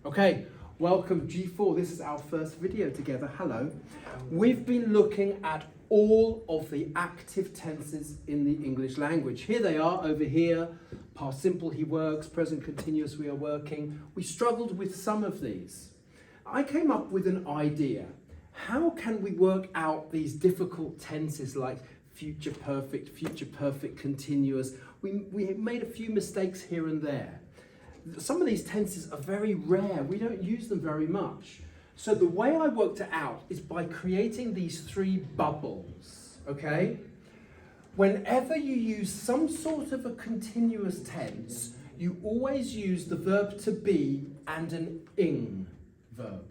Okay, welcome G4. This is our first video together. Hello. We've been looking at all of the active tenses in the English language. Here they are over here. Past simple, he works. Present continuous, we are working. We struggled with some of these. I came up with an idea. How can we work out these difficult tenses like future perfect, continuous? We made a few mistakes here and there. Some of these tenses are very rare. We don't use them very much. So the way I worked it out is by creating these three bubbles, okay? Whenever you use some sort of a continuous tense, you always use the verb to be and an ing verb.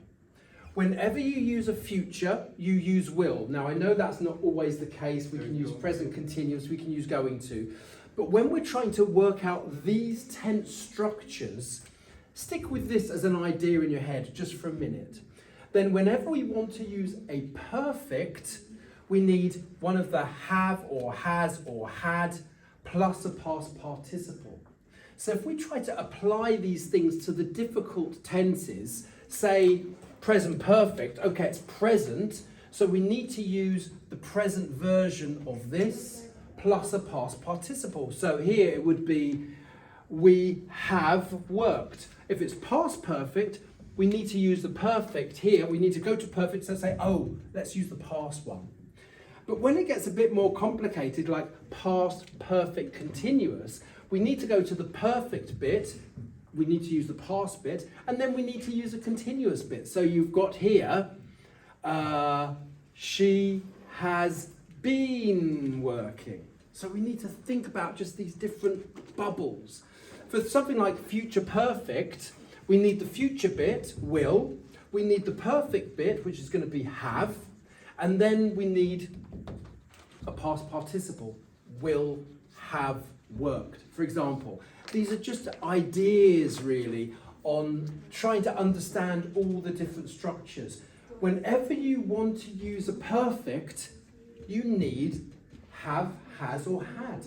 Whenever you use a future, you use will. Now, I know that's not always the case. We can use present continuous, we can use going to. But when we're trying to work out these tense structures, stick with this as an idea in your head just for a minute. Then whenever we want to use a perfect, we need one of the have or has or had plus a past participle. So if we try to apply these things to the difficult tenses, say present perfect, okay, it's present, so we need to use the present version of this plus a past participle. So here it would be, we have worked. If it's past perfect, we need to use the perfect here. We need to go to perfect and say, oh, let's use the past one. But when it gets a bit more complicated, like past perfect continuous, we need to go to the perfect bit, we need to use the past bit, and then we need to use a continuous bit. So you've got here, she has been working. So we need to think about just these different bubbles. For something like future perfect, we need the future bit, will, we need the perfect bit, which is going to be have, and then we need a past participle, will have worked. For example, these are just ideas really on trying to understand all the different structures. Whenever you want to use a perfect, you need have, has, or had.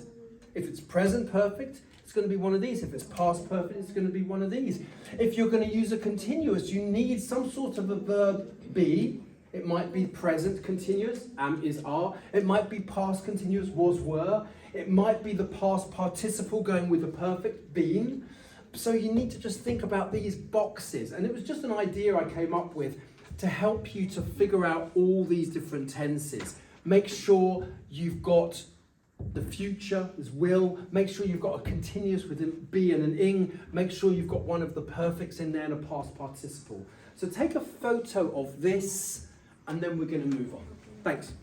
If it's present perfect, it's going to be one of these. If it's past perfect, it's going to be one of these. If you're going to use a continuous, you need some sort of a verb be. It might be present continuous, am, is, are. It might be past continuous, was, were. It might be the past participle going with the perfect, been. So you need to just think about these boxes. And it was just an idea I came up with to help you to figure out all these different tenses. Make sure you've got the future as will. Make sure you've got a continuous with a be and an ing. Make sure you've got one of the perfects in there and a past participle. So take a photo of this and then we're going to move on. Thanks.